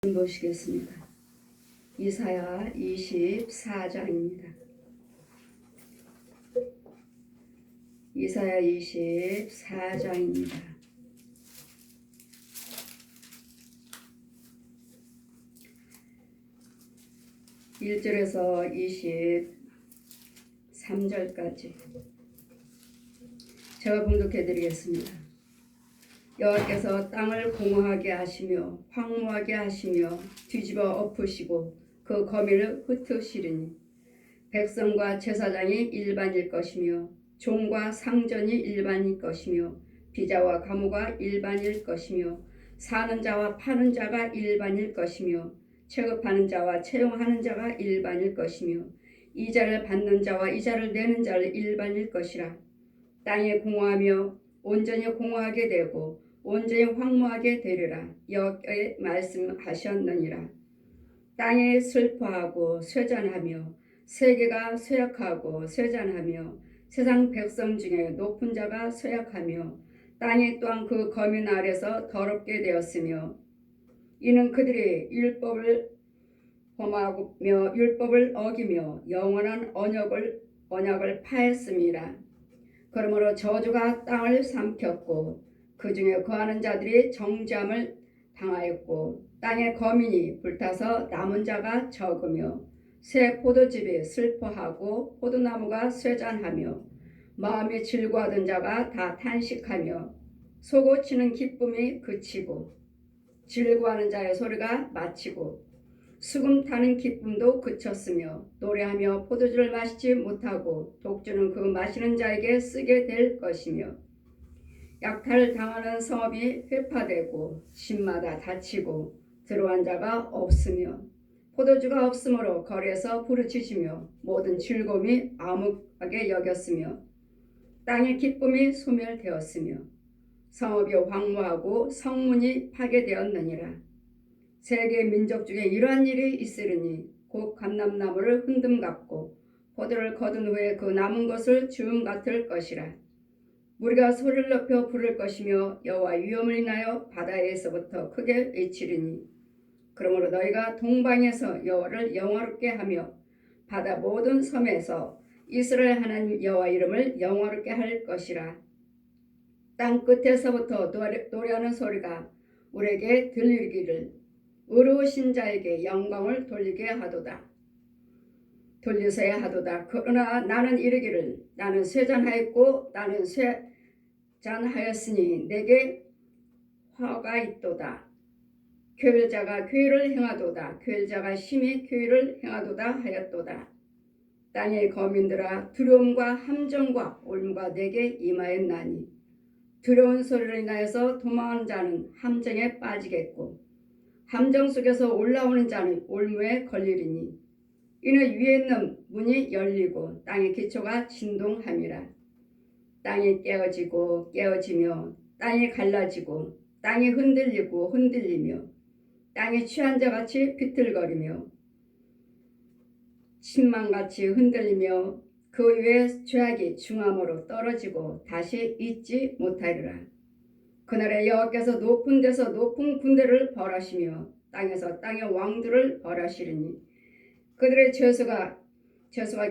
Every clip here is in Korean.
보시겠습니다. 이사야 24장입니다. 이사야 24장입니다. (1절에서) 23절까지 제가 봉독해 드리겠습니다. 여호와께서 땅을 공허하게 하시며 황무하게 하시며 뒤집어 엎으시고 그 거민을 흩으시리니 백성과 제사장이 일반일 것이며 종과 상전이 일반일 것이며 비자와 가무가 일반일 것이며 사는 자와 파는 자가 일반일 것이며 취급하는 자와 채용하는 자가 일반일 것이며 이자를 받는 자와 이자를 내는 자를 일반일 것이라. 땅에 공허하며 온전히 공허하게 되고 온전히 황무하게 되리라. 여호와께 말씀하셨느니라. 땅에 슬퍼하고 쇠잔하며 세계가 쇠약하고 쇠잔하며 세상 백성 중에 높은 자가 쇠약하며 땅이 또한 그 거민 아래서 더럽게 되었으며 이는 그들이 율법을 범하며 율법을 어기며 영원한 언약을 파했음이라. 그러므로 저주가 땅을 삼켰고 그 중에 거하는 자들이 정죄함을 당하였고 땅의 거민이 불타서 남은 자가 적으며 새 포도즙이 슬퍼하고 포도나무가 쇠잔하며 마음이 즐거워하던 자가 다 탄식하며 솟구치는 기쁨이 그치고 즐거워하는 자의 소리가 마치고 수금 타는 기쁨도 그쳤으며 노래하며 포도주를 마시지 못하고 독주는 그 마시는 자에게 쓰게 될 것이며 약탈을 당하는 성읍이 회파되고 집마다 닫히고 들어간 자가 없으며 포도주가 없으므로 거리에서 부르짖으며 모든 즐거움이 암흑하게 여겼으며 땅의 기쁨이 소멸되었으며 성읍이 황무하고 성문이 파괴되었느니라. 세계 민족 중에 이러한 일이 있으리니 곧 감람나무를 흔듦 같고 포도를 거둔 후에 그 남은 것을 주움 같을 것이라. 우리가 소리를 높여 부를 것이며 여호와 위엄을 인하여 바다에서부터 크게 외치리니 그러므로 너희가 동방에서 여호와를 영화롭게 하며 바다 모든 섬에서 이스라엘 하나님 여호와 이름을 영화롭게 할 것이라. 땅 끝에서부터 노래하는 소리가 우리에게 들리기를 의로우신 자에게 영광을 돌리셔야 하도다. 그러나 나는 이르기를 나는 쇠잔하였고 나는 쇠잔하였으니 내게 화가 있도다. 교율자가 교율을 행하도다. 교율자가 심히 교율을 행하도다 하였도다. 땅의 거민들아 두려움과 함정과 올무가 내게 임하였나니 두려운 소리를 인하여서 도망하는 자는 함정에 빠지겠고 함정 속에서 올라오는 자는 올무에 걸리리니 이는 위에 있는 문이 열리고 땅의 기초가 진동함이라. 땅이 깨어지며 땅이 갈라지고 땅이 흔들리며 땅이 취한 자같이 비틀거리며 침망같이 흔들리며 그 위에 죄악이 중함으로 떨어지고 다시 잊지 못하리라. 그날에 여호와께서 높은 데서 높은 군대를 벌하시며 땅에서 땅의 왕들을 벌하시리니 그들의 죄수가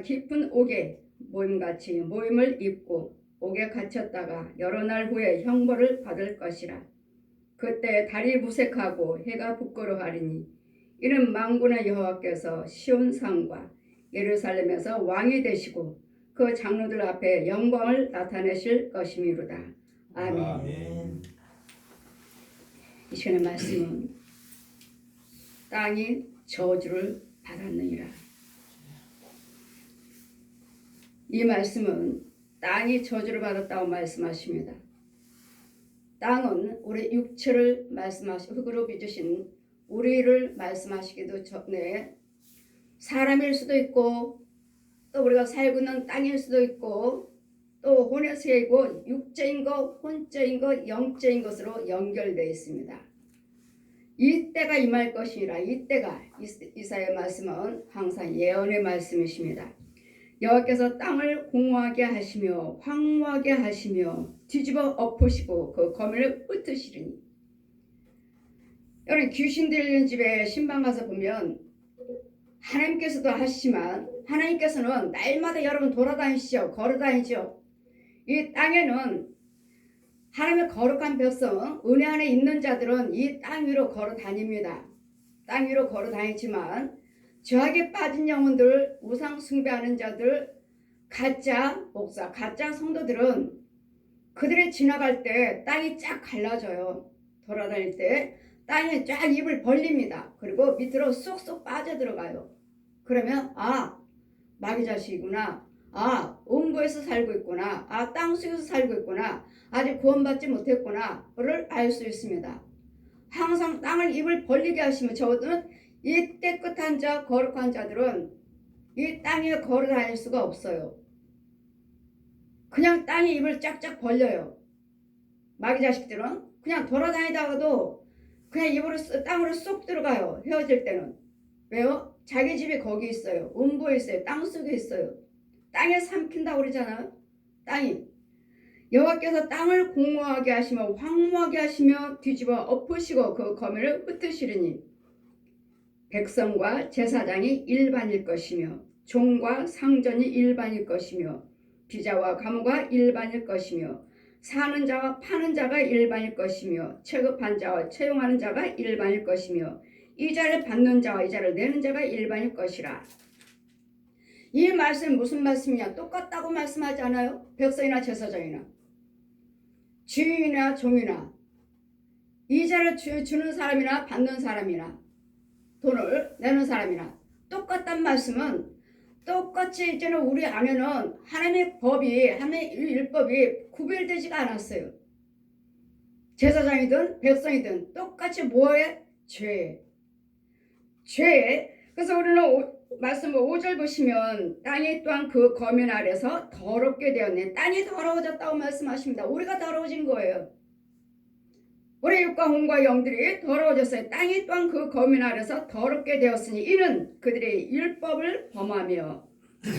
깊은 옥에 모임같이 모임을 입고 옥에 갇혔다가 여러 날 후에 형벌을 받을 것이라. 그때 달이 무색하고 해가 부끄러워하리니 이는 만군의 여호와께서 시온산과 예루살렘에서 왕이 되시고 그 장로들 앞에 영광을 나타내실 것이미로다. 아멘. 이 시간의 말씀은 땅이 저주를 받았느니라. 이 말씀은 땅이 저주를 받았다고 말씀하십니다. 땅은 우리 육체를 흙으로 빚으신 우리를 말씀하시기도 전에 사람일 수도 있고 또 우리가 살고 있는 땅일 수도 있고 또 혼의 세이고 육체인 것, 혼체인 것, 영체인 것으로 연결되어 있습니다. 이때가 임할 것이라. 이때가 이사야의 말씀은 항상 예언의 말씀이십니다. 여호와께서 땅을 공허하게 하시며 황무하게 하시며 뒤집어 엎으시고 그 거민을 흩으시리니 여러분 귀신 들리는 집에 신방 가서 보면 하나님께서도 하시지만 하나님께서는 날마다 여러분 돌아다니시죠. 걸어다니죠. 이 땅에는 하나님의 거룩한 백성 은혜 안에 있는 자들은 이 땅 위로 걸어 다닙니다. 땅 위로 걸어 다니지만 죄악에 빠진 영혼들, 우상 숭배하는 자들, 가짜 목사, 가짜 성도들은 그들이 지나갈 때 땅이 쫙 갈라져요. 돌아다닐 때 땅에 쫙 입을 벌립니다. 그리고 밑으로 쏙쏙 빠져들어가요. 그러면 마귀 자식이구나. 음부에서 살고 있구나. 땅속에서 살고 있구나. 아직 구원받지 못했구나를 알 수 있습니다. 항상 땅을 입을 벌리게 하시면 저들은 이 깨끗한 자, 거룩한 자들은 이 땅에 걸어 다닐 수가 없어요. 그냥 땅에 입을 쫙쫙 벌려요. 마귀 자식들은 그냥 돌아다니다가도 그냥 입으로 땅으로 쏙 들어가요. 헤어질 때는. 왜요? 자기 집이 거기 있어요. 음부에 있어요. 땅속에 있어요. 땅에 삼킨다고 그러잖아요. 땅이. 여호와께서 땅을 공허하게 하시며 황무하게 하시며 뒤집어 엎으시고 그 거민을 흩으시리니 백성과 제사장이 일반일 것이며 종과 상전이 일반일 것이며 비자와 가무가 일반일 것이며 사는 자와 파는 자가 일반일 것이며 체급한 자와 채용하는 자가 일반일 것이며 이자를 받는 자와 이자를 내는 자가 일반일 것이라. 이 말씀이 무슨 말씀이냐? 똑같다고 말씀하지 않아요? 백성이나 제사장이나 주인이나 종이나 이자를 주는 사람이나 받는 사람이나 돈을 내는 사람이나 똑같단 말씀은 똑같이 이제는 우리 안에는 하나님의 법이, 하나님의 율법이 구별되지가 않았어요. 제사장이든 백성이든 똑같이 뭐에? 죄. 그래서 우리는 말씀 5절 보시면 땅이 또한 그 거민 아래서 더럽게 되었네. 땅이 더러워졌다고 말씀하십니다. 우리가 더러워진 거예요. 우리 육과 혼과 영들이 더러워졌어요. 땅이 또한 그 거민 아래서 더럽게 되었으니 이는 그들의 율법을 범하며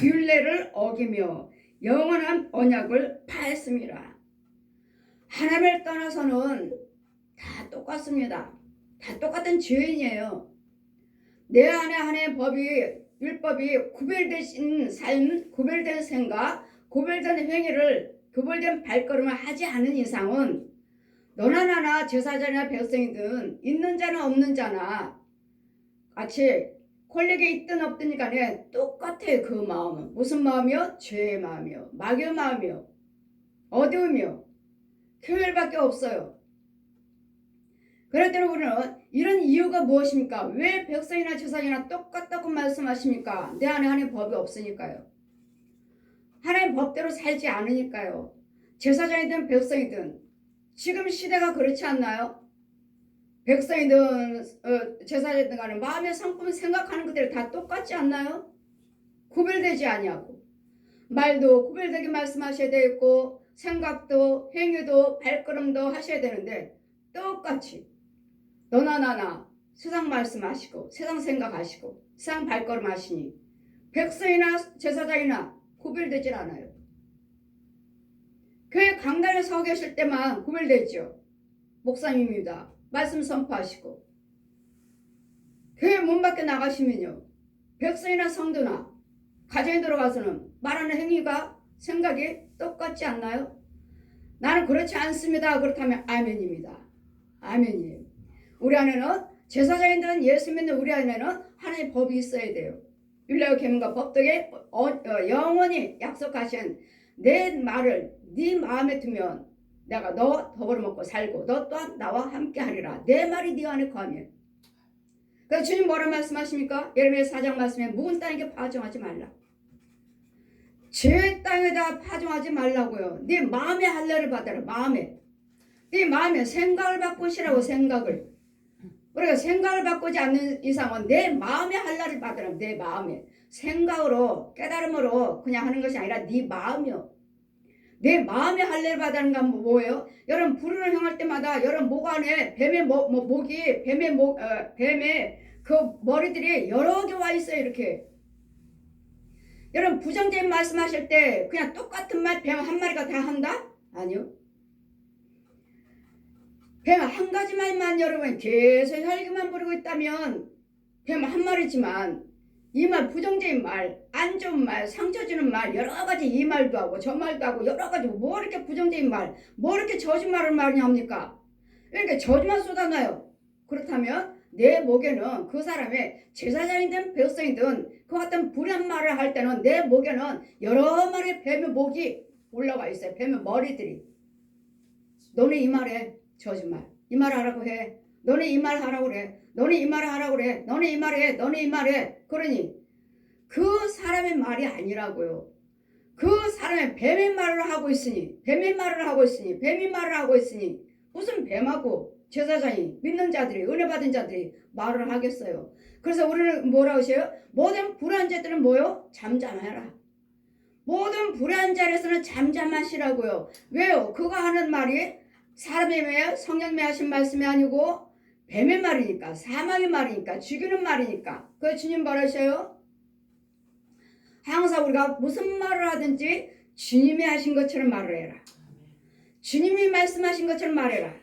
율례를 어기며 영원한 언약을 파했습니다. 하나님을 떠나서는 다 똑같습니다. 다 똑같은 죄인이에요. 내 안에 하나님의 법이, 율법이 구별되신 삶, 구별된 생각, 구별된 행위를, 구별된 발걸음을 하지 않은 이상은 너나 나나 제사장이나 백성이든 있는 자나 없는 자나 같이 권력에 있든 없든 간에 똑같아요. 그 마음은. 무슨 마음이요? 죄의 마음이요. 마귀의 마음이요. 어두움이요. 교회밖에 없어요. 그럴 때는 우리는 이런 이유가 무엇입니까? 왜 백성이나 제사장이나 똑같다고 말씀하십니까? 내 안에 하나님의 법이 없으니까요. 하나님의 법대로 살지 않으니까요. 제사장이든 백성이든 지금 시대가 그렇지 않나요? 백성이든 제사장이든 간에 마음의 성품을 생각하는 것들이 다 똑같지 않나요? 구별되지 아니하고 말도 구별되게 말씀하셔야 되고 생각도 행위도 발걸음도 하셔야 되는데 똑같이 너나 나나 세상 말씀하시고 세상 생각하시고 세상 발걸음 하시니 백성이나 제사장이나 구별되질 않아요. 교회 강단에 서 계실 때만 구별되죠. 목사님입니다. 말씀 선포하시고 교회 문 밖에 나가시면요. 백성이나 성도나 가정에 들어가서는 말하는 행위가 생각이 똑같지 않나요? 나는 그렇지 않습니다. 그렇다면 아멘입니다. 아멘이에요. 우리 안에는 제사장이든 예수 믿는 우리 안에는 하나님의 법이 있어야 돼요. 율례와 계명과 법덕에 영원히 약속하신 내 말을 네 마음에 두면 내가 너 더불어 먹고 살고 너 또한 나와 함께 하리라. 내 말이 네 안에 거하면. 그래서 주님 뭐라 말씀하십니까? 예레미야 4장 말씀에 묵은 땅에게 파종하지 말라. 죄 땅에다 파종하지 말라고요. 네 마음의 할례를 받아라. 마음에. 네 마음에 생각을 바꾸시라고. 생각을. 우리가 생각을 바꾸지 않는 이상은 내 마음의 할례를 받으라. 내 마음에. 생각으로 깨달음으로 그냥 하는 것이 아니라 네 마음이요. 내 마음의 할례를 받는 건 뭐예요? 여러분 불을 향할 때마다 여러분 목 안에 뱀의 목이 뱀의 그 머리들이 여러 개 와 있어요. 이렇게. 여러분 부정적인 말씀하실 때 그냥 똑같은 말 뱀 한 마리가 다 한다? 아니요. 뱀 한 가지 말만 여러분 계속 혈기만 부리고 있다면 뱀 한 마리지만 이 말 부정적인 말, 안 좋은 말, 상처 주는 말 여러 가지 이 말도 하고 저 말도 하고 여러 가지 뭐 이렇게 부정적인 말, 뭐 이렇게 거짓말을 많이 합니까? 이렇게 저주만 쏟아놔요. 그렇다면 내 목에는 그 사람의 제사장이든 백성이든 그 같은 불의한 말을 할 때는 내 목에는 여러 마리의 뱀의 목이 올라와 있어요. 뱀의 머리들이. 너네 이 말해. 저주말. 이 말 하라고 해. 너네 이 말 하라고 그래. 너네 이 말 하라고 그래. 너네 이 말해. 너네 이 말해. 그러니 그 사람의 말이 아니라고요. 그 사람의 뱀의 말을 하고 있으니 뱀의 말을 하고 있으니 뱀의 말을 하고 있으니 무슨 뱀하고 제사장이 믿는 자들이 은혜 받은 자들이 말을 하겠어요. 그래서 우리는 뭐라고 하셔요? 모든 불의한 자들은 뭐요? 잠잠해라. 모든 불의한 자에서는 잠잠하시라고요. 왜요? 그가 하는 말이 사람의 왜 성령님이 하신 말씀이 아니고 뱀의 말이니까 사망의 말이니까 죽이는 말이니까. 그 주님 뭐라셔요? 항상 우리가 무슨 말을 하든지 주님이 하신 것처럼 말을 해라. 주님이 말씀하신 것처럼 말해라.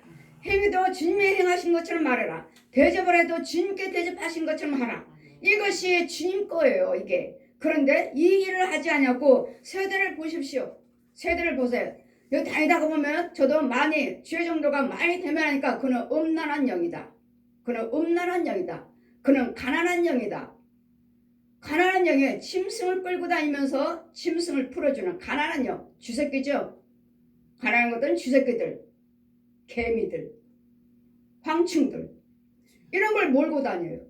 행위도 주님이 행하신 것처럼 말해라. 대접을 해도 주님께 대접하신 것처럼 하라. 이것이 주님 거예요. 이게. 그런데 이 일을 하지 않냐고 세대를 보십시오. 세대를 보세요. 여기 다니다가 보면 저도 많이 죄 정도가 많이 되면하니까 그는 음란한 영이다. 그는 음란한 영이다. 그는 가난한 영이다. 가난한 영에 짐승을 끌고 다니면서 짐승을 풀어주는 가난한 영. 쥐새끼죠. 가난한 것들은 쥐새끼들, 개미들, 황충들 이런 걸 몰고 다녀요.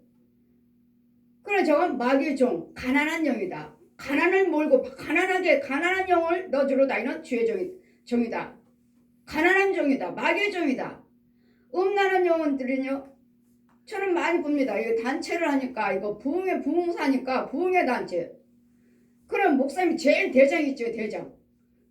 그래 저건 마귀의 종, 가난한 영이다. 가난을 몰고 가난하게 가난한 영을 너주로 다니는 주의 종이다. 가난한 종이다. 마귀의 종이다. 음란한 영혼들은요. 저는 많이 봅니다. 이거 단체를 하니까 이거 부흥사니까 부흥의 단체. 그럼 목사님이 제일 대장이죠. 대장.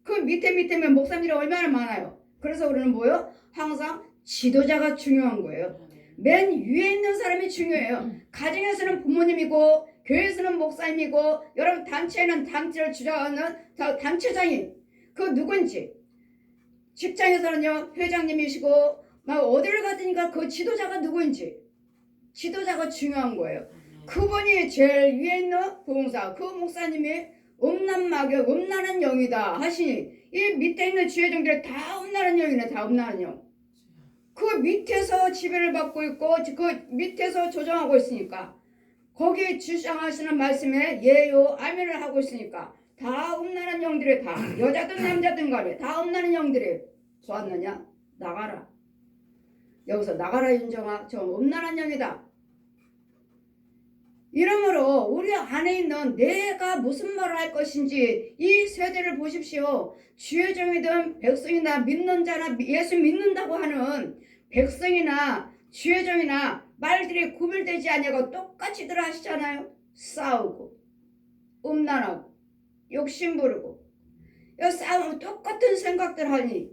그 밑에 목사님들이 얼마나 많아요. 그래서 우리는 뭐요? 항상 지도자가 중요한 거예요. 맨 위에 있는 사람이 중요해요. 가정에서는 부모님이고 교회에서는 목사님이고 여러분 단체에는 단체를 주장하는 단체장이 그 누군지 직장에서는요 회장님이시고 막 어디를 가든가 그 지도자가 누구인지 지도자가 중요한 거예요. 그분이 제일 위에 있는 부흥사 그 목사님이 음란마귀 음란한 영이다 하시니 이 밑에 있는 지혜종들이 다 음란한 영이네. 다 음란한 영. 그 밑에서 지배를 받고 있고 그 밑에서 조정하고 있으니까 거기에 주장하시는 말씀에 예요 아멘을 하고 있으니까 다 음란한 영들이 다 여자든 남자든 간에 다 음란한 영들이 보았느냐? 나가라. 여기서 나가라 윤정아. 저 음란한 영이다. 이러므로 우리 안에 있는 내가 무슨 말을 할 것인지 이 세대를 보십시오. 주의 종이든 백성이나 믿는 자나 예수 믿는다고 하는 백성이나 주의 종이나 말들이 구별되지 않냐고 똑같이들 하시잖아요. 싸우고 음란하고 욕심 부르고 싸우면 똑같은 생각들 하니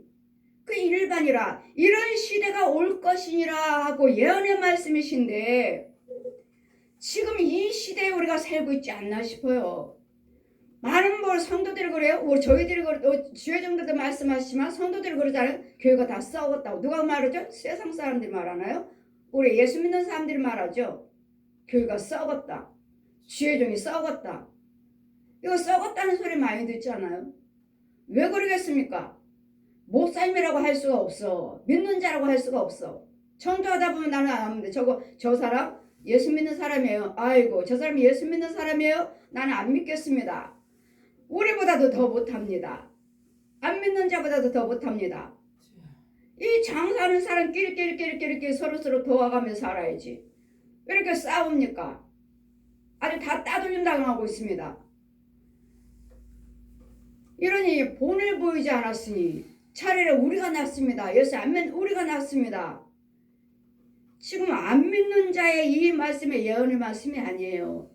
그 일반이라 이런 시대가 올 것이니라 하고 예언의 말씀이신데 지금 이 시대에 우리가 살고 있지 않나 싶어요. 많은 뭘 성도들이 그래요. 저희들이 주의 정도도 말씀하시지만 성도들이 그러잖아요. 교회가 다 썩었다고. 누가 말하죠? 세상 사람들이 말하나요? 우리 예수 믿는 사람들이 말하죠. 교회가 썩었다. 주의 종이 썩었다. 이거 썩었다는 소리 많이 듣잖아요. 왜 그러겠습니까? 목사님이라고 할 수가 없어. 믿는 자라고 할 수가 없어. 전도하다 보면 나는 안 하는데 저 사람 예수 믿는 사람이에요. 아이고 저 사람이 예수 믿는 사람이에요. 나는 안 믿겠습니다. 우리보다도 더 못합니다. 안 믿는 자보다도 더 못합니다. 이 장사하는 사람끼리 서로 도와가며 살아야지. 왜 이렇게 싸웁니까? 아주 다 따돌림 당하고 있습니다. 이러니 본을 보이지 않았으니 차라리 우리가 낫습니다. 예수 안 믿는 우리가 낫습니다. 지금 안 믿는 자의 이 말씀이 예언의 말씀이 아니에요.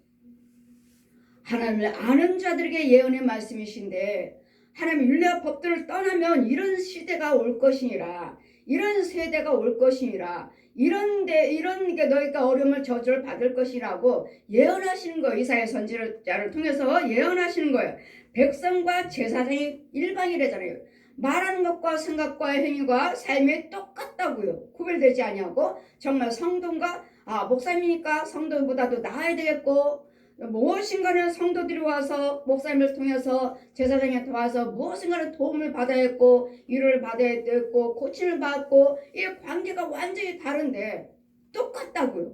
하나님을 아는 자들에게 예언의 말씀이신데 하나님 율례와 법들을 떠나면 이런 시대가 올 것이니라. 이런 세대가 올 것이니라. 이런 게 너희가 어려움을 저주를 받을 것이라고 예언하시는 거예요. 이사야 선지자를 통해서 예언하시는 거예요. 백성과 제사장이 일방이래잖아요. 말하는 것과 생각과 행위가 삶이 똑같다고요. 구별되지 아니하고 정말 성도인가? 목사님이니까 성도보다도 나아야 되겠고 무엇인가는 성도들이 와서 목사님을 통해서 제사장한테 와서 무엇인가는 도움을 받아야 했고 위로를 받아야 됐고 고침을 받고 이 관계가 완전히 다른데 똑같다고요.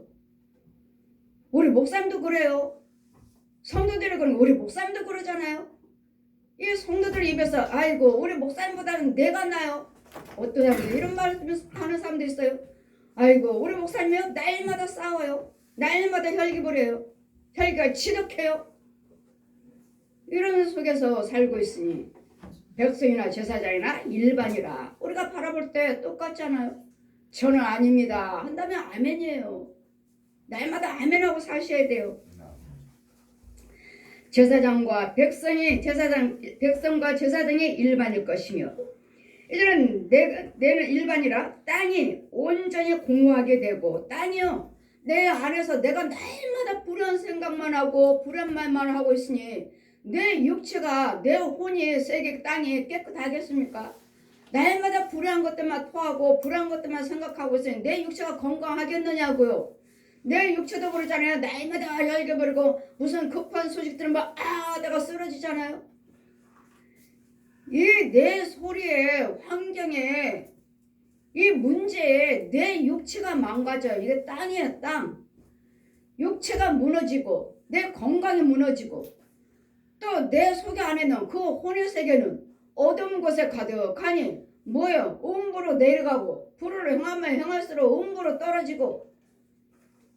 우리 목사님도 그래요. 성도들이 그러면 우리 목사님도 그러잖아요. 이 성도들 입에서 아이고 우리 목사님보다는 내가 나요. 어떤 사람들 이런 말을 하는 사람도 있어요. 아이고 우리 목사님이요 날마다 싸워요. 날마다 혈기부려요. 혈기가 지독해요. 이런 속에서 살고 있으니 백성이나 제사장이나 일반이라 우리가 바라볼 때 똑같잖아요. 저는 아닙니다 한다면 아멘이에요. 날마다 아멘하고 사셔야 돼요. 백성과 제사장이 일반일 것이며 이제는 내는 일반이라 땅이 온전히 공허하게 되고 땅이요 내 안에서 내가 날마다 불안 생각만 하고 불안 말만 하고 있으니 내 육체가 내 혼이 세계 땅이 깨끗하겠습니까? 날마다 불안한 것들만 토하고 불안한 것들만 생각하고 있으니 내 육체가 건강하겠느냐고요. 내 육체도 그러잖아요. 날마다 열겨버리고 무슨 급한 소식 들으면 내가 쓰러지잖아요. 이 내 소리에 환경에 이 문제에 내 육체가 망가져요. 이게 땅이에요. 땅. 육체가 무너지고 내 건강이 무너지고 또 내 속에 안에는 그 혼의 세계는 어두운 곳에 가득하니 뭐예요? 음부로 내려가고 불을 행하면 행할수록 음부로 떨어지고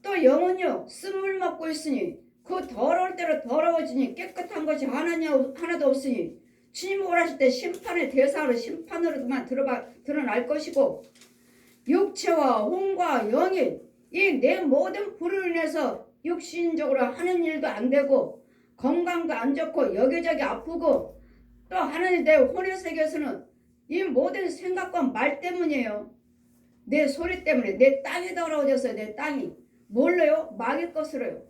또 영은요 쓴물 먹고 있으니 그 더러울 대로 더러워지니 깨끗한 것이 하나도 없으니 주님 오라실 때 심판의 대사로 심판으로만 드러날 것이고 육체와 혼과 영이 이 내 모든 불을 인해서 육신적으로 하는 일도 안 되고 건강도 안 좋고 여기저기 아프고 또 하나님 내 혼의 세계에서는 이 모든 생각과 말 때문이에요. 내 소리 때문에 내 땅이 더러워졌어요. 내 땅이 뭘로요? 마귀 것으로요.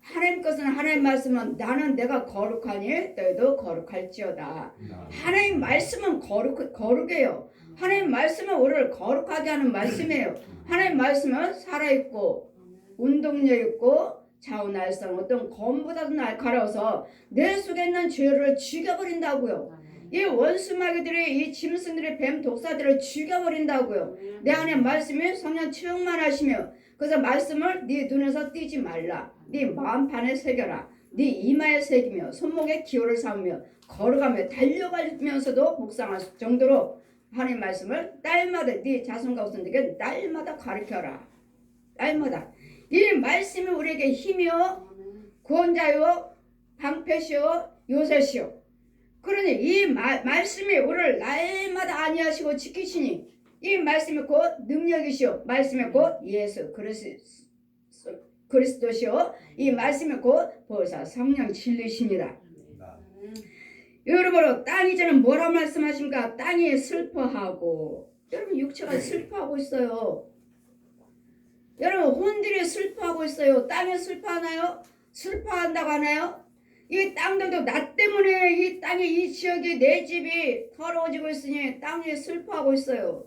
하나님 것은 하나님 말씀은 나는 내가 거룩하니 너희도 거룩할지어다. 하나님 말씀은 거룩해요. 하나님 말씀은 우리를 거룩하게 하는 말씀이에요. 하나님 말씀은 살아있고 운동력 있고 자우날선 어떤 검보다도 날카로워서 내 속에 있는 죄를 죽여버린다고요. 이 원수마귀들이 이 짐승들이 뱀 독사들을 죽여버린다고요. 내 안에 말씀이 성령 충만하시며 그래서 말씀을 네 눈에서 띄지 말라. 네 마음판에 새겨라. 네 이마에 새기며 손목에 기호를 삼으며 걸어가며 달려가면서도 묵상할 정도로 하나님 말씀을 날마다 네 자손과 후손들에게 날마다 가르쳐라. 날마다 이 말씀이 우리에게 힘이요 구원자요 방패시요 요새시요. 그러니 이 말씀이 우리를 날마다 안위하시고 지키시니 이 말씀이 곧 능력이시오. 말씀이 곧 예수 그리스도시오. 이 말씀이 곧 보혜사 성령 진리십니다. 여러분 땅 이제는 뭐라 말씀하십니까? 땅이 슬퍼하고 여러분 육체가 슬퍼하고 있어요. 여러분 혼들이 슬퍼하고 있어요. 땅이 슬퍼하나요? 슬퍼한다고 하나요? 이 땅들도 나 때문에 이 땅이 이 지역이 내 집이 더러워지고 있으니 땅이 슬퍼하고 있어요.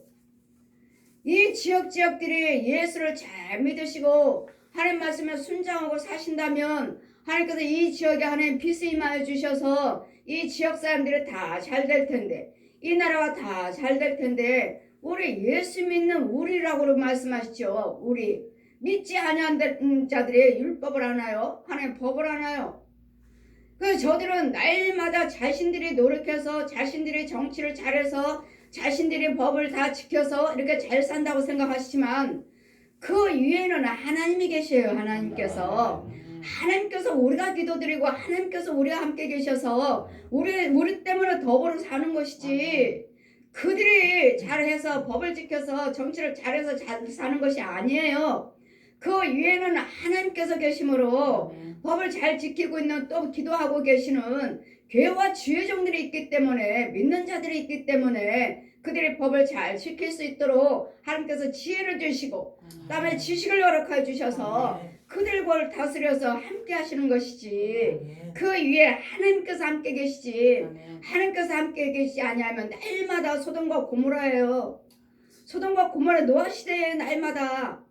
이 지역들이 예수를 잘 믿으시고 하나님 말씀에 순종하고 사신다면 하나님께서 이 지역에 하나님 빛을 임하여 주셔서 이 지역 사람들이 다 잘 될 텐데 이 나라가 다 잘 될 텐데 우리 예수 믿는 우리라고 말씀하시죠. 우리 믿지 아니하는 자들이 율법을 하나요? 하나님 법을 하나요? 그래서 저들은 날마다 자신들이 노력해서 자신들이 정치를 잘해서 자신들이 법을 다 지켜서 이렇게 잘 산다고 생각하시지만 그 위에는 하나님이 계셔요. 하나님께서 우리가 기도드리고 하나님께서 우리와 함께 계셔서 우리 때문에 더불어 사는 것이지 그들이 잘해서 법을 지켜서 정치를 잘해서 잘 사는 것이 아니에요. 그 위에는 하나님께서 계시므로 법을 잘 지키고 있는 또 기도하고 계시는 교회와 주의종들이 있기 때문에 믿는 자들이 있기 때문에 그들이 법을 잘 지킬 수 있도록 하나님께서 지혜를 주시고 그다음에 지식을 허락하여 주셔서 그들과를 다스려서 함께 하시는 것이지. 아멘. 그 위에 하나님께서 함께 계시지. 아멘. 하나님께서 함께 계시지 아니하면 날마다 소돔과 고모라예요. 소돔과 고모라 노아 시대에 날마다.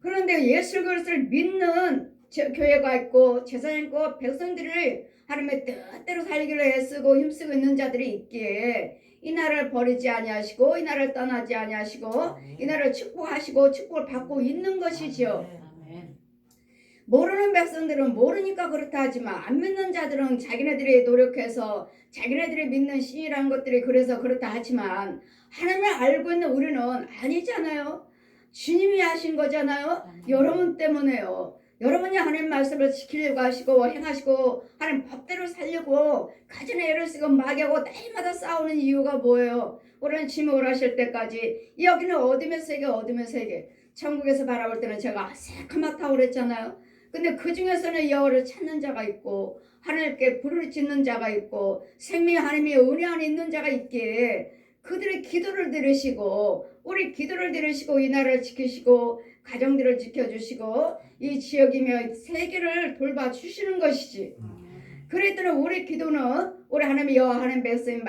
그런데 예수 그리스도를 믿는 교회가 있고 제사장 있고 백성들을 하나님의 뜻대로 살기로 애쓰고 힘쓰고 있는 자들이 있기에 이 나라를 버리지 아니하시고 이 나라를 떠나지 아니하시고 이 나라를 축복하시고 축복을 받고 있는 것이지요. 아멘. 모르는 백성들은 모르니까 그렇다 하지만 안 믿는 자들은 자기네들이 노력해서 자기네들이 믿는 신이라는 것들이 그래서 그렇다 하지만 하나님을 알고 있는 우리는 아니잖아요. 주님이 하신 거잖아요. 여러분 때문에요. 여러분이 하나님 말씀을 지키려고 하시고 행하시고 하나님 법대로 살려고 가정에 애를 쓰고 마귀하고 날마다 싸우는 이유가 뭐예요? 우리는 지목을 하실 때까지 여기는 어둠의 세계 어둠의 세계 천국에서 바라볼 때는 제가 새카맣다고 그랬잖아요. 근데 그 중에서는 여호와를 찾는 자가 있고 하나님께 불을 짓는 자가 있고 생명의 하나님의 은혜 안에 있는 자가 있기에 그들의 기도를 들으시고 우리 기도를 들으시고 이 나라를 지키시고 가정들을 지켜주시고 이 지역이며 세계를 돌봐주시는 것이지. 그랬더니 우리 기도는 우리 하나님의 여호와 하나님 백성이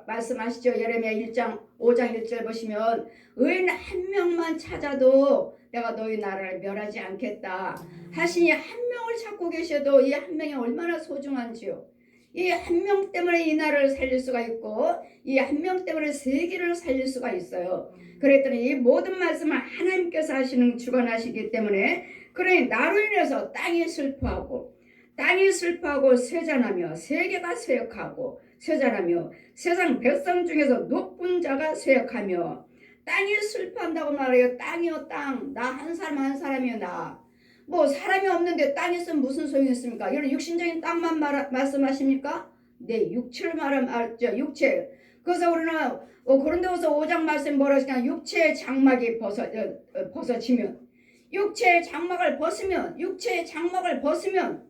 말씀하시죠. 예레미야 1장 5장 1절 보시면 의인 한 명만 찾아도 내가 너희 나라를 멸하지 않겠다 하시니 한 명을 찾고 계셔도 이 한 명이 얼마나 소중한지요. 이 한 명 때문에 이 나라를 살릴 수가 있고 이 한 명 때문에 세계를 살릴 수가 있어요. 그랬더니 이 모든 말씀을 하나님께서 하시는 주관하시기 때문에 그러니 나로 인해서 땅이 슬퍼하고 쇠잔하며 세계가 쇠역하고 쇠잔하며 세상 백성 중에서 높은 자가 쇠역하며 땅이 슬퍼한다고 말해요. 땅이요 땅. 나 한 사람 한 사람이요 나. 뭐 사람이 없는데 땅이 있으면 무슨 소용이 있습니까? 이런 육신적인 땅만 말씀하십니까? 네, 육체를 말하죠. 육체. 그래서 우리는 고린도후서 5장 말씀 뭐라 하시냐? 육체의 장막이 벗어지면 육체의 장막을 벗으면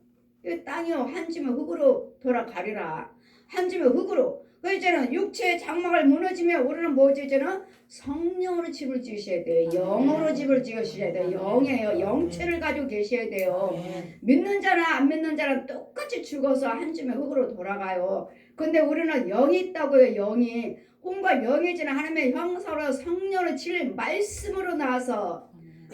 이 땅이요 한지면 흙으로 돌아가리라. 한지면 흙으로. 그 이제는 육체의 장막을 무너지면 우리는 뭐지? 이제는 성령으로 집을 지으셔야 돼요. 영으로 집을 지으셔야 돼요. 영이에요. 영체를 가지고 계셔야 돼요. 믿는 자나 안 믿는 자는 똑같이 죽어서 한지면 흙으로 돌아가요. 근데 우리는 영이 있다고요. 영이. 혼과 영이 지는 하나님의 형상으로 성령을 질 말씀으로 나와서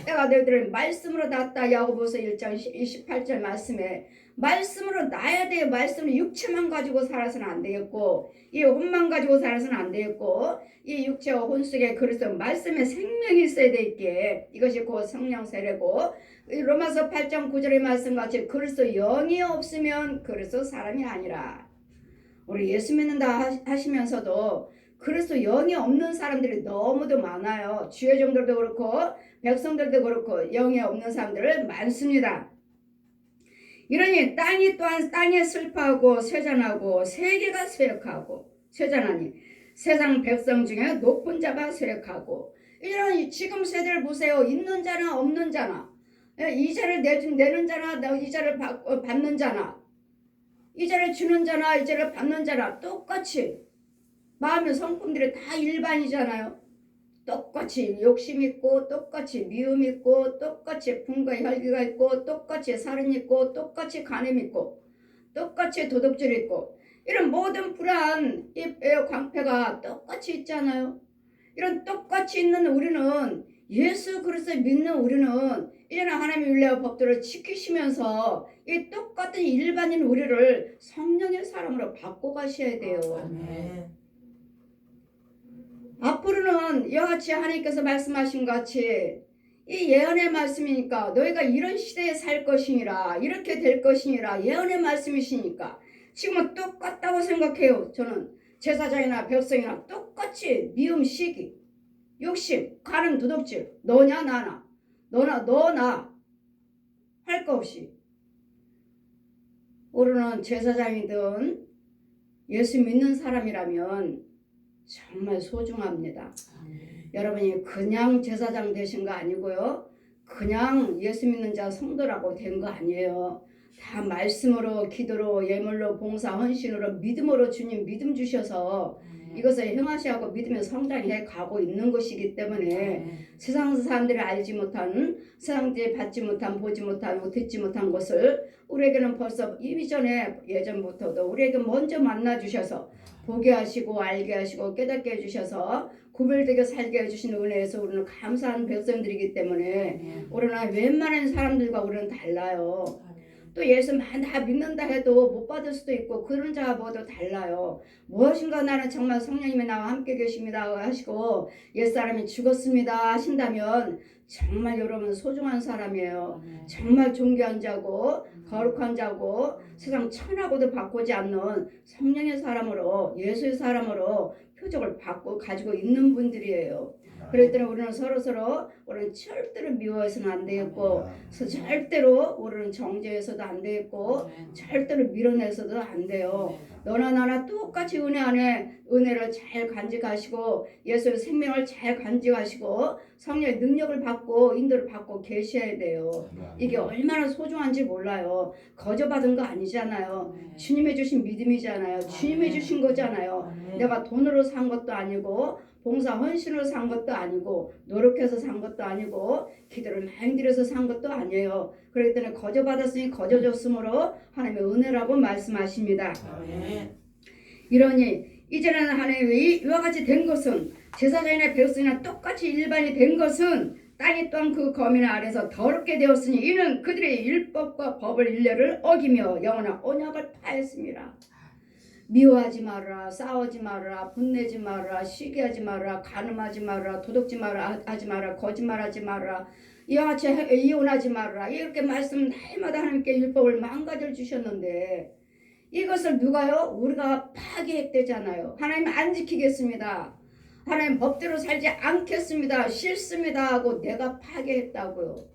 내가 너희들을 말씀으로 낳았다. 야고보서 1장 28절 말씀에 말씀으로 낳아야 돼요. 말씀을 육체만 가지고 살아서는 안 되겠고 이 혼만 가지고 살아서는 안 되겠고 이 육체와 혼 속에 그래서 말씀에 생명이 있어야 되겠기에 이것이 곧 성령 세례고 로마서 8장 9절의 말씀같이 그리스도 영이 없으면 그리스도 사람이 아니라. 우리 예수 믿는다 하시면서도 그리스도 영이 없는 사람들이 너무도 많아요. 주여종들도 그렇고 백성들도 그렇고 영이 없는 사람들 많습니다. 이러니 땅이 또한 땅에 슬퍼하고 쇠잔하고 세계가 쇠역하고 쇠잔하니 세상 백성 중에 높은 자가 쇠역하고 이런 지금 세대를 보세요. 있는 자나 없는 자나 이자를 내는 자나 이자를 받는 자나 이자를 주는 자나 이자를 받는 자나 똑같이 마음의 성품들이 다 일반이잖아요. 똑같이 욕심 있고 똑같이 미움 있고 똑같이 분과 혈기가 있고 똑같이 살인 있고 똑같이 간음 있고 똑같이 도둑질 있고 이런 모든 불안 이 광폐가 똑같이 있잖아요. 이런 똑같이 있는 우리는 예수 그리스도 믿는 우리는 이제는 하나님의 율례와 법도를 지키시면서 이 똑같은 일반인 우리를 성령의 사람으로 바꿔 가셔야 돼요. 아멘. 앞으로는 이와같이 하나님께서 말씀하신 같이 이 예언의 말씀이니까 너희가 이런 시대에 살 것이니라 이렇게 될 것이니라 예언의 말씀이시니까 지금은 똑같다고 생각해요. 저는 제사장이나 백성이나 똑같이 미움 시기 욕심 간음 도둑질 너냐 나나 너나 너나 할 거 없이 우리는 제사장이든 예수 믿는 사람이라면 정말 소중합니다. 여러분이 그냥 제사장 되신 거 아니고요. 그냥 예수 믿는 자 성도라고 된 거 아니에요. 다 말씀으로, 기도로, 예물로, 봉사, 헌신으로, 믿음으로 주님 믿음 주셔서 이것을 행하시하고 믿으며 성장해 가고 있는 것이기 때문에 세상 사람들이 알지 못한, 세상들이 받지 못한, 보지 못한, 듣지 못한 것을 우리에게는 벌써 이전에 예전부터도 우리에게 먼저 만나 주셔서 보게 하시고 알게 하시고 깨닫게 해주셔서 구별되게 살게 해주신 은혜에서 우리는 감사한 백성들이기 때문에 우리는 웬만한 사람들과 우리는 달라요. 또 예수만 다 믿는다 해도 못 받을 수도 있고 그런 자가 모두 달라요. 무엇인가 나는 정말 성령님이 나와 함께 계십니다 하시고 옛사람이 죽었습니다 하신다면 정말 여러분 소중한 사람이에요. 정말 존귀한 자고 거룩한 자고 세상 천하고도 바꾸지 않는 성령의 사람으로 예수의 사람으로 표적을 가지고 있는 분들이에요. 그럴 때는 우리는 서로서로 우리는 절대로 미워해서는 안 되겠고 절대로 우리는 정죄해서도 안 되겠고 절대로 밀어내서도 안 돼요. 너나 나나 똑같이 은혜 안에 은혜를 잘 간직하시고 예수의 생명을 잘 간직하시고 성령의 능력을 받고 인도를 받고 계셔야 돼요. 이게 얼마나 소중한지 몰라요. 거저받은 거 아니잖아요. 주님이 주신 믿음이잖아요. 주님이 주신 거잖아요. 내가 돈으로 산 것도 아니고 봉사 헌신으로 산 것도 아니고 노력해서 산 것도 아니고 기도를 많이 드려서 산 것도 아니에요. 그렇기 때문에 거저받았으니 거저줬으므로 하나님의 은혜라고 말씀하십니다. 이러니 이제는 하나님이 이와 같이 된 것은 제사장이나 백성이나 똑같이 일반이 된 것은 땅이 또한 그 거민 아래서 더럽게 되었으니 이는 그들의 율법과 법을 일례를 어기며 영원한 언약을 파했습니다. 미워하지 말아라, 싸우지 말아라, 분내지 말아라, 시기하지 말아라, 간음하지 말아라, 도둑지 말아라, 하지 말아라, 거짓말하지 말아라, 이와 같이 이혼하지 말아라. 이렇게 말씀 날마다 하나님께 율법을 망가져 주셨는데 이것을 누가요? 우리가 파괴했대잖아요. 하나님 안 지키겠습니다. 하나님 법대로 살지 않겠습니다. 싫습니다 하고 내가 파괴했다고요.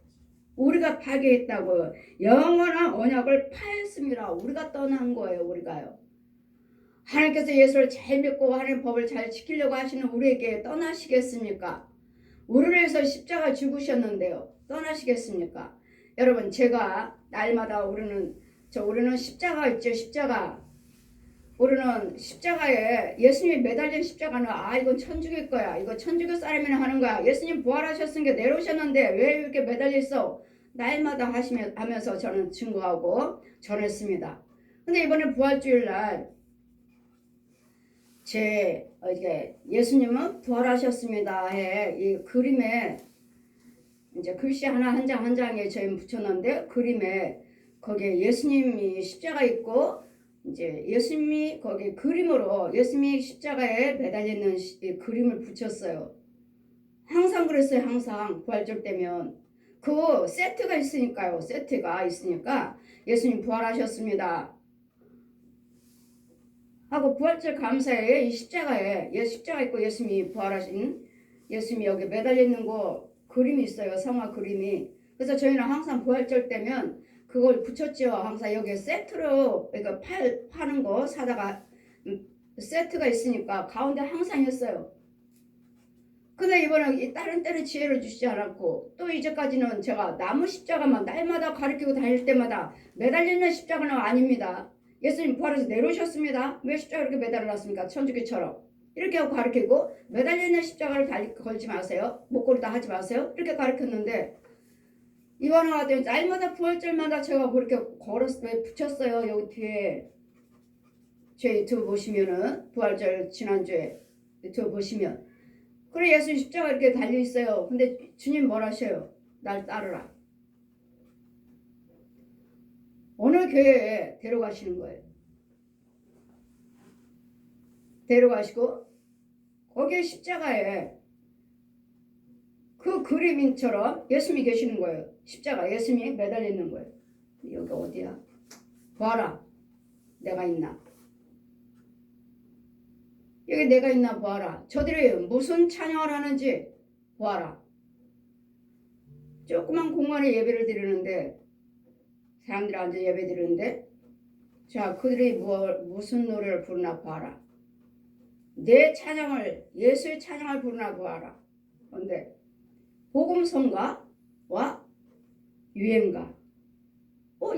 우리가 파괴했다고요. 영원한 언약을 파했습니다. 우리가 떠난 거예요. 우리가요. 하나님께서 예수를 잘 믿고 하나님 법을 잘 지키려고 하시는 우리에게 떠나시겠습니까? 우리를 위해서 십자가 죽으셨는데요. 떠나시겠습니까? 여러분 제가 날마다 우리는 십자가 있죠. 십자가. 우리는 십자가에 예수님이 매달린 십자가는 이건 천주교일 거야. 이거 천주교 사람이나 하는 거야. 예수님 부활하셨으니까 내려오셨는데 왜 이렇게 매달려 있어? 날마다 하면서 저는 증거하고 전했습니다. 근데 이번에 부활주일 날 예수님은 부활하셨습니다 해 이 그림에 이제 글씨 하나 한 장 한 장에 저희 붙였는데 그림에 거기에 예수님이 십자가 있고 이제 예수님이 거기 그림으로 예수님이 십자가에 매달려 있는 그림을 붙였어요. 항상 그랬어요. 항상 부활절 때면 그 세트가 있으니까요. 세트가 있으니까 예수님 부활하셨습니다 하고 부활절 감사에 이 십자가에 십자가 있고 예수님이 부활하신 예수님이 여기 매달려 있는 거 그림이 있어요. 성화 그림이. 그래서 저희는 항상 부활절 때면 그걸 붙였죠. 항상 여기에 세트로 그러니까 파는 거 사다가 세트가 있으니까 가운데 항상 했어요. 근데 이번에 다른 때는 지혜를 주시지 않았고 또 이제까지는 제가 나무 십자가만 날마다 가르치고 다닐 때마다 매달리는 십자가는 아닙니다. 예수님 부활해서 내려오셨습니다. 왜 십자가 이렇게 매달아놨습니까? 천주교처럼. 이렇게 하고 가르치고 매달리는 십자가를 걸지 마세요. 목걸이다 하지 마세요. 이렇게 가르쳤는데 이번에 왔더니 날마다 부활절마다 제가 그렇게 붙였어요. 여기 뒤에 제 유튜브 보시면은 부활절 지난주에 유튜브 보시면 그래 예수님 십자가 이렇게 달려 있어요. 근데 주님 뭘 하셔요? 날 따르라. 어느 교회에 데려가시는 거예요. 데려가시고 거기에 십자가에 그 그림인처럼 예수님이 계시는 거예요. 십자가 예수님이 매달려 있는 거예요. 여기 어디야? 보아라. 내가 있나? 여기 내가 있나 보아라. 저들이 무슨 찬양을 하는지 보아라. 조그만 공간에 예배를 드리는데 사람들이 앉아 예배 드리는데 자 그들이 무슨 노래를 부르나 보아라. 내 찬양을 예수의 찬양을 부르나 보아라. 그런데 복음성가와 유행가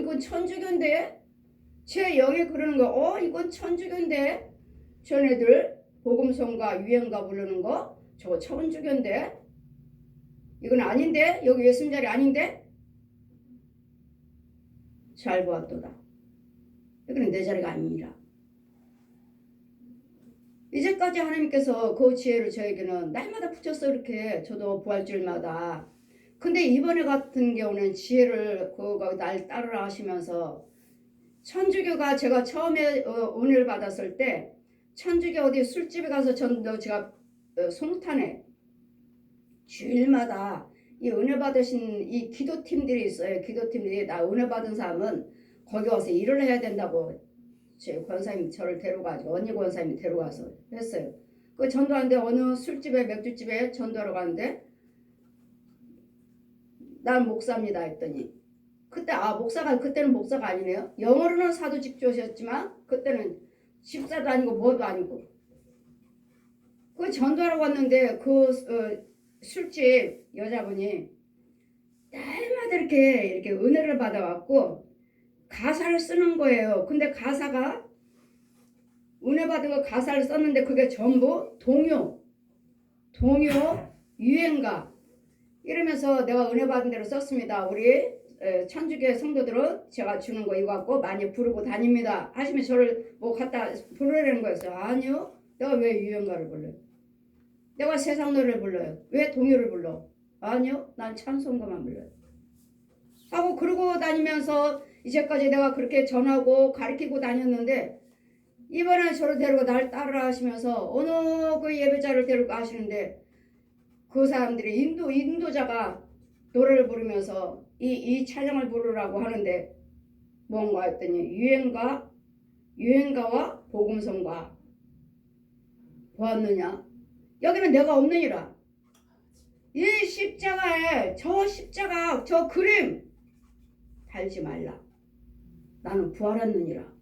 이건 천주교인데? 제 영이 그러는 거, 이건 천주교인데? 전애들 복음성가 유행가 부르는 거 저거 천주교인데? 이건 아닌데? 여기 예수님 자리 아닌데? 잘 보았도다. 이거는 내 자리가 아니라. 이제까지 하나님께서 그 지혜를 저에게는 날마다 붙였어. 이렇게 저도 부활주일마다. 근데 이번에 같은 경우는 지혜를 그거 날 따르라 하시면서 천주교가 제가 처음에 은혜를 받았을 때 천주교 어디 술집에 가서 제가 송탄에 주일마다 이 은혜 받으신 이 기도팀들이 있어요. 기도팀들이 나 은혜 받은 사람은 거기 와서 일을 해야 된다고 제 권사님 저를 데려가지고 언니 권사님이 데려가서 했어요. 그 전도하는데 어느 술집에 맥주집에 전도하러 가는데 난 목사입니다 했더니 그때 그때는 목사가 아니네요. 영어로는 사도 직조셨지만 그때는 집사도 아니고 뭐도 아니고 그 전도하러 갔는데 그 술집 여자분이 날마다 이렇게 은혜를 받아왔고 가사를 쓰는 거예요. 근데 가사가 은혜 받은 거 가사를 썼는데 그게 전부 동요, 유행가 이러면서 내가 은혜 받은 대로 썼습니다. 우리 천주교 성도들은 제가 주는 거 이거 갖고 많이 부르고 다닙니다. 하시면 저를 뭐 갖다 부르라는 거였어요. 아니요. 내가 왜 유행가를 불러요? 내가 세상 노래를 불러요. 왜 동요를 불러? 아니요. 난 찬송가만 불러요. 하고 그러고 다니면서 이제까지 내가 그렇게 전하고 가르치고 다녔는데 이번에 저를 데리고 날 따르라 하시면서 어느 그 예배자를 데리고 가시는데 그 사람들이 인도자가 노래를 부르면서 이 찬양을 부르라고 하는데 뭔가 했더니 유행가와 복음성가 보았느냐? 여기는 내가 없느니라. 이 십자가에 저 그림 달지 말라. 나는 부활했느니라.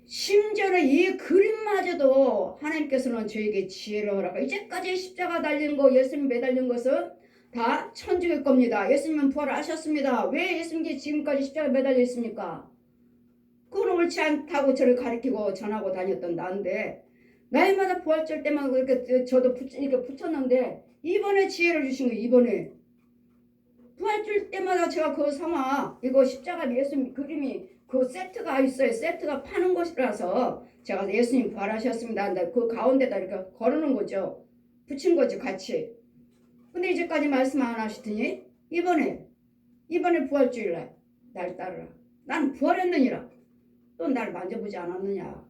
심지어는 이 그림마저도 하나님께서는 저에게 지혜를 허락하고 이제까지 십자가 달린 거 예수님 매달린 것은 다 천주교 겁니다. 예수님은 부활하셨습니다. 왜 예수님이 지금까지 십자가 매달려 있습니까? 그건 옳지 않다고 저를 가르치고 전하고 다녔던 나인데 날마다 부활절 때만 그렇게 저도 이렇게 붙였는데 이번에 지혜를 주신 거예요. 이번에 부활절 때마다 제가 그 상황 이거 십자가 예수님 그림이 그 세트가 있어요. 세트가 파는 곳이라서 제가 예수님 부활하셨습니다. 그 가운데다 이렇게 걸어놓은 거죠. 붙인 거죠. 같이. 근데 이제까지 말씀 안 하시더니 이번에 부활주일날 날 따르라. 난 부활했느니라. 또 날 만져보지 않았느냐.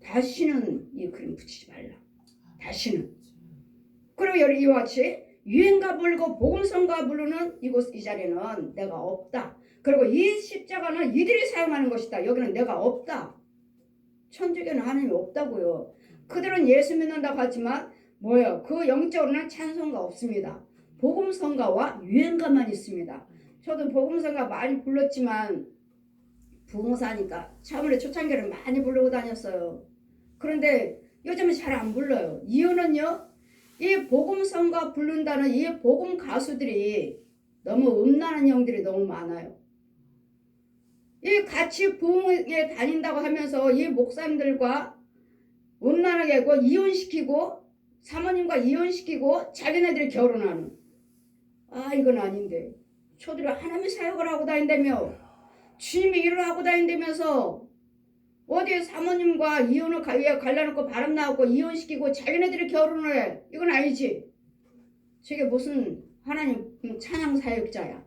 다시는 이 그림 붙이지 말라. 다시는. 그리고 여기 이와 같이 유행가 부르고 복음성가 부르는 이 자리는 내가 없다. 그리고 이 십자가는 이들이 사용하는 것이다. 여기는 내가 없다. 천주교는 하나님이 없다고요. 그들은 예수 믿는다고 하지만 뭐예요? 그 영적으로는 찬송가 없습니다. 복음성가와 유행가만 있습니다. 저도 복음성가 많이 불렀지만 부흥사니까 처음에 초창기를 많이 부르고 다녔어요. 그런데 요즘은 잘 안 불러요. 이유는요. 이 복음성가 부른다는 이 복음 가수들이 너무 음란한 영들이 너무 많아요. 이 같이 부흥에 다닌다고 하면서 이 목사님들과 음란하게 하고 이혼시키고 사모님과 이혼시키고 자기네들이 결혼하는 이건 아닌데 저들이 하나님의 사역을 하고 다닌다며 주님의 일을 하고 다닌다면서 어디 사모님과 이혼을 갈라놓고 바람 나고 이혼시키고 자기네들이 결혼을 해. 이건 아니지. 저게 무슨 하나님 찬양 사역자야.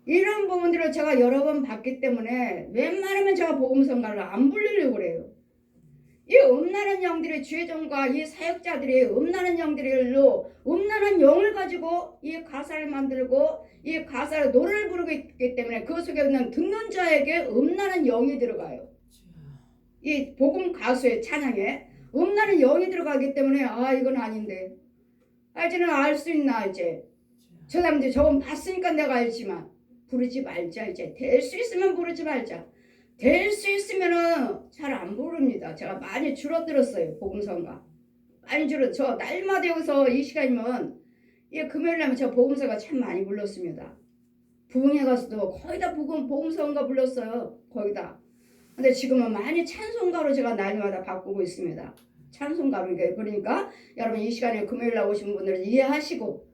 이런 부분들을 제가 여러 번 봤기 때문에 웬만하면 제가 복음성가를 안 부르려고 그래요. 이 음란한 영들의 죄종과 이 사역자들이 음란한 영들로 음란한 영을 가지고 이 가사를 만들고 이 가사를 노래를 부르고 있기 때문에 그 속에 있는 듣는 자에게 음란한 영이 들어가요. 이 복음 가수의 찬양에 음란한 영이 들어가기 때문에 이건 아닌데 이제는 알 수 있나 이제 저 사람들이 저건 봤으니까 내가 알지만 부르지 말자. 이제 될 수 있으면 부르지 말자. 될 수 있으면은 잘 안 부릅니다. 제가 많이 줄어들었어요. 복음성가 많이 저 날마다 여기서 이 시간이면 이 금요일 날면 저 복음서가 참 많이 불렀습니다. 부흥회 가서도 거의 다 복음서인가 불렀어요. 거의 다. 근데 지금은 많이 찬송가로 제가 날마다 바꾸고 있습니다. 찬송가로. 그러니까 여러분 이 시간에 금요일 나오신 분들 이해하시고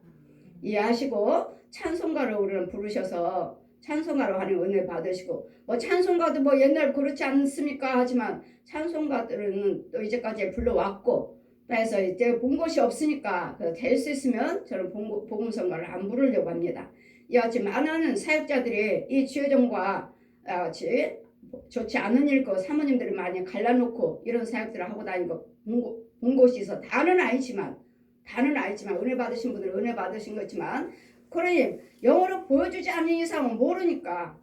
찬송가로 우리는 부르셔서 찬송가로 하는 은혜 받으시고, 뭐 찬송가도 뭐 옛날 그렇지 않습니까 하지만 찬송가들은 또 이제까지 불러왔고, 그래서 이제 본 곳이 없으니까 될 수 있으면 저는 복음성가를 안 부르려고 합니다. 이와 같이 많은 사역자들이 이 주여정과 같이 좋지 않은 일거 사모님들이 많이 갈라놓고 이런 사역들을 하고 다니고 본 곳이 있어. 다는 아니지만 은혜 받으신 분들은 은혜 받으신 거지만, 그러니 영어로 보여주지 않는 이상은 모르니까